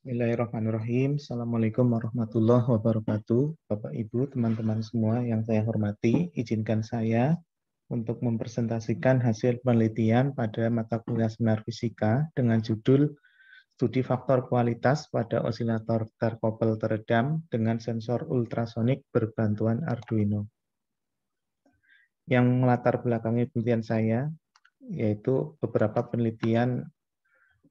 Bismillahirrahmanirrahim. Assalamualaikum warahmatullahi wabarakatuh. Bapak, Ibu, teman-teman semua yang saya hormati, izinkan saya untuk mempresentasikan hasil penelitian pada mata kuliah seminar fisika dengan judul Studi Faktor Kualitas pada Osilator Terkopel Teredam dengan Sensor Ultrasonik Berbantuan Arduino. Yang melatar belakangi penelitian saya yaitu beberapa penelitian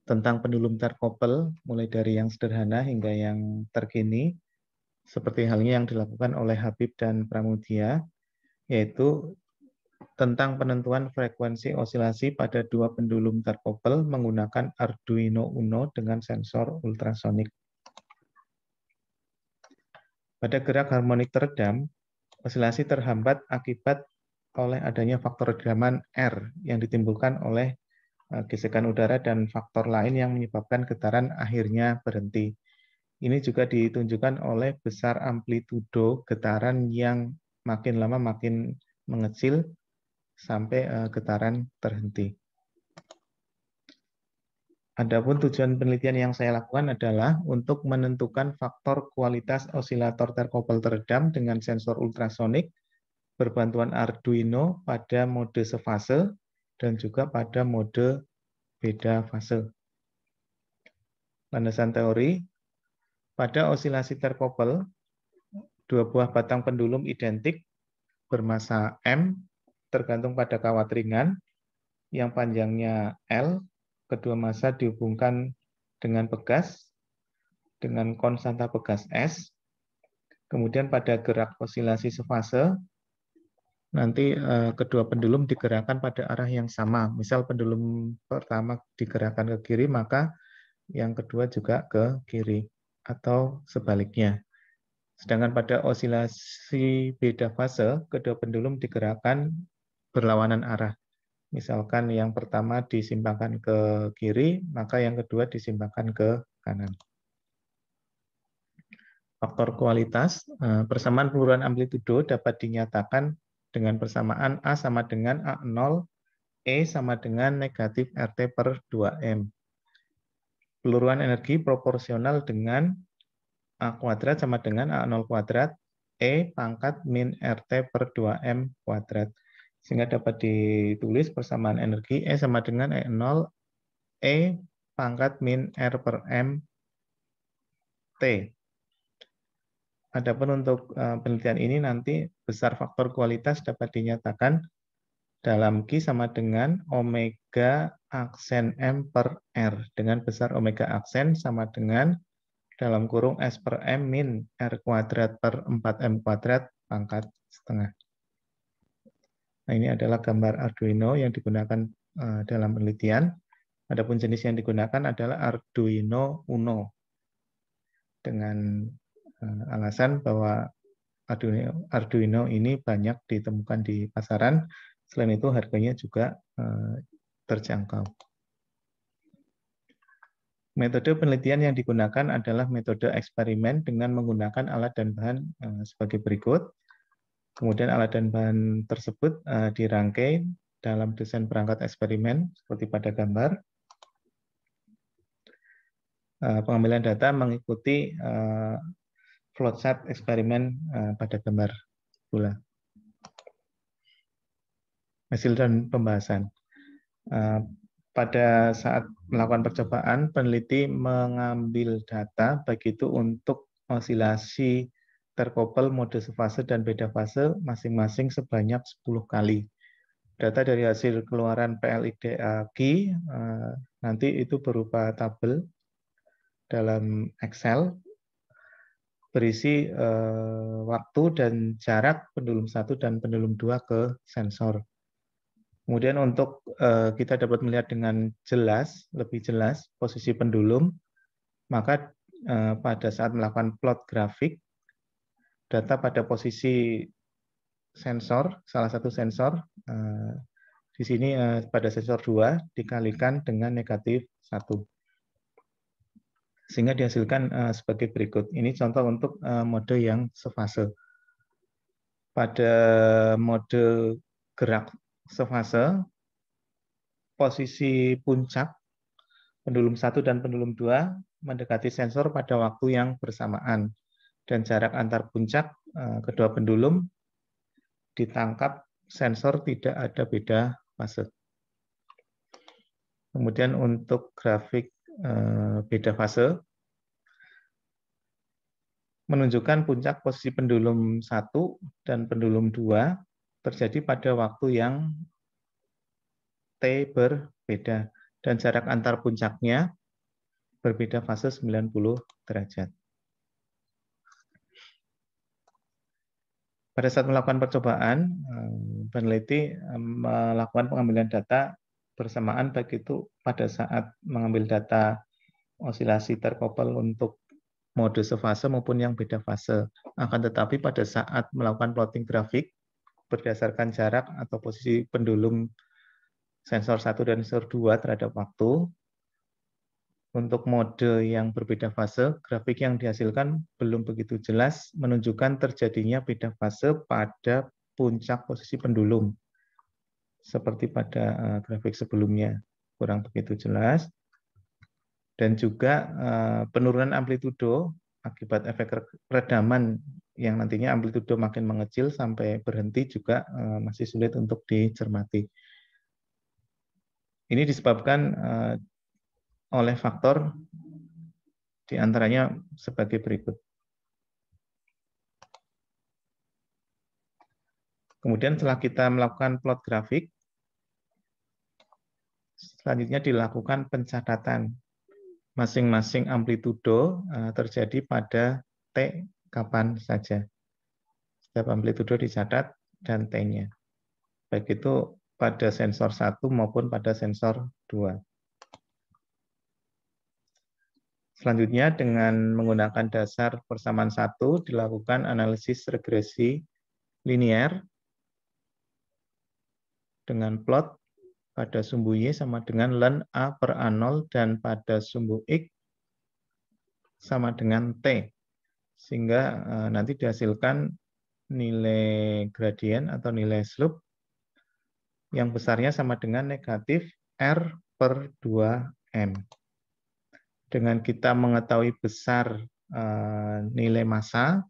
tentang pendulum terkopel, mulai dari yang sederhana hingga yang terkini, seperti halnya yang dilakukan oleh Habib dan Pramudia, yaitu tentang penentuan frekuensi osilasi pada dua pendulum terkopel menggunakan Arduino Uno dengan sensor ultrasonik. Pada gerak harmonik teredam, osilasi terhambat akibat oleh adanya faktor redaman R yang ditimbulkan oleh gesekan udara dan faktor lain yang menyebabkan getaran akhirnya berhenti. Ini juga ditunjukkan oleh besar amplitudo getaran yang makin lama makin mengecil sampai getaran terhenti. Adapun tujuan penelitian yang saya lakukan adalah untuk menentukan faktor kualitas osilator terkopel teredam dengan sensor ultrasonik berbantuan Arduino pada mode sefase dan juga pada mode beda fase. Landasan teori, pada osilasi terkopel, dua buah batang pendulum identik bermassa M tergantung pada kawat ringan yang panjangnya L, kedua massa dihubungkan dengan pegas dengan konstanta pegas S. Kemudian pada gerak osilasi sefase, nanti kedua pendulum digerakkan pada arah yang sama. Misal pendulum pertama digerakkan ke kiri, maka yang kedua juga ke kiri, atau sebaliknya. Sedangkan pada osilasi beda fase, kedua pendulum digerakkan berlawanan arah. Misalkan yang pertama disimpangkan ke kiri, maka yang kedua disimpangkan ke kanan. Faktor kualitas, persamaan peluruhan amplitudo dapat dinyatakan dengan persamaan A sama dengan A0, E sama dengan negatif RT per 2M. Peluruhan energi proporsional dengan A kuadrat sama dengan A0 kuadrat, E pangkat min RT per 2M kuadrat. Sehingga dapat ditulis persamaan energi E sama dengan E0, E pangkat min R per M T. Adapun untuk penelitian ini nanti besar faktor kualitas dapat dinyatakan dalam Q sama dengan omega aksen M per R. Dengan besar omega aksen sama dengan dalam kurung S per M min R kuadrat per 4M kuadrat pangkat setengah. Nah, ini adalah gambar Arduino yang digunakan dalam penelitian. Adapun jenis yang digunakan adalah Arduino Uno. Dengan alasan bahwa Arduino ini banyak ditemukan di pasaran. Selain itu harganya juga terjangkau. Metode penelitian yang digunakan adalah metode eksperimen dengan menggunakan alat dan bahan sebagai berikut. Kemudian alat dan bahan tersebut dirangkai dalam desain perangkat eksperimen seperti pada gambar. Pengambilan data mengikuti flowchart eksperimen pada gambar bola. Hasil dan pembahasan. Pada saat melakukan percobaan, peneliti mengambil data baik itu untuk osilasi terkopel mode sefase dan beda fase masing-masing sebanyak 10 kali. Data dari hasil keluaran PLIDAQ nanti itu berupa tabel dalam Excel berisi waktu dan jarak pendulum 1 dan pendulum 2 ke sensor. Kemudian untuk kita dapat melihat dengan jelas, lebih jelas posisi pendulum, maka pada saat melakukan plot grafik, data pada posisi sensor, salah satu sensor, di sini pada sensor 2 dikalikan dengan negatif 1. Sehingga dihasilkan sebagai berikut. Ini contoh untuk mode yang sefase. Pada mode gerak sefase, posisi puncak Pendulum 1 dan pendulum 2 mendekati sensor pada waktu yang bersamaan. Dan jarak antar puncak kedua pendulum ditangkap sensor tidak ada beda fase. Kemudian untuk grafik beda fase, menunjukkan puncak posisi pendulum 1 dan pendulum 2 terjadi pada waktu yang T berbeda. Dan jarak antar puncaknya berbeda fase 90 derajat. Pada saat melakukan percobaan, peneliti melakukan pengambilan data bersamaan baik itu pada saat mengambil data osilasi terkopel untuk mode sefase maupun yang beda fase. Akan tetapi pada saat melakukan plotting grafik berdasarkan jarak atau posisi pendulum sensor 1 dan sensor 2 terhadap waktu, untuk mode yang berbeda fase, grafik yang dihasilkan belum begitu jelas menunjukkan terjadinya beda fase pada puncak posisi pendulum. Seperti pada grafik sebelumnya, kurang begitu jelas. Dan juga penurunan amplitudo akibat efek redaman yang nantinya amplitudo makin mengecil sampai berhenti juga masih sulit untuk dicermati. Ini disebabkan oleh faktor diantaranya sebagai berikut. Kemudian setelah kita melakukan plot grafik, selanjutnya dilakukan pencatatan. Masing-masing amplitudo terjadi pada T kapan saja. Setiap amplitudo dicatat dan T-nya. Baik itu pada sensor 1 maupun pada sensor 2. Selanjutnya dengan menggunakan dasar persamaan 1 dilakukan analisis regresi linear dengan plot pada sumbu Y sama dengan ln A per A0 dan pada sumbu X sama dengan T. Sehingga nanti dihasilkan nilai gradien atau nilai slope yang besarnya sama dengan negatif R per 2M. Dengan kita mengetahui besar nilai massa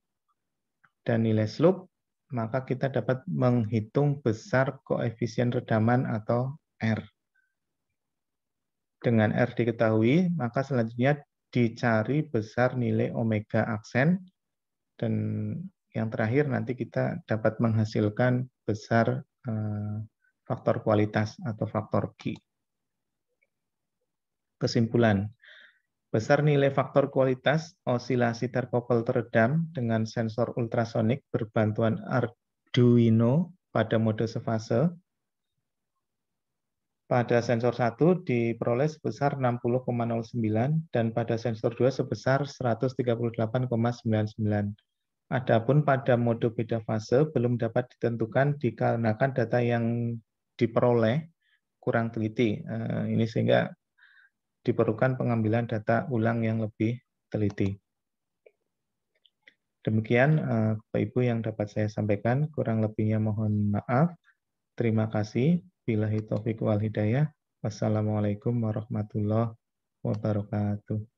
dan nilai slope, maka kita dapat menghitung besar koefisien redaman atau R. Dengan R diketahui, maka selanjutnya dicari besar nilai omega aksen, dan yang terakhir nanti kita dapat menghasilkan besar faktor kualitas atau faktor Q. Kesimpulan, besar nilai faktor kualitas osilasi terkopel teredam dengan sensor ultrasonik berbantuan Arduino pada mode sefase pada sensor 1 diperoleh sebesar 60,09 dan pada sensor 2 sebesar 138,99. Adapun pada mode beda fase belum dapat ditentukan dikarenakan data yang diperoleh kurang teliti. Ini sehingga diperlukan pengambilan data ulang yang lebih teliti. Demikian Bapak Ibu yang dapat saya sampaikan, kurang lebihnya mohon maaf. Terima kasih. Billahi taufiq wal hidayah. Wassalamualaikum warahmatullahi wabarakatuh.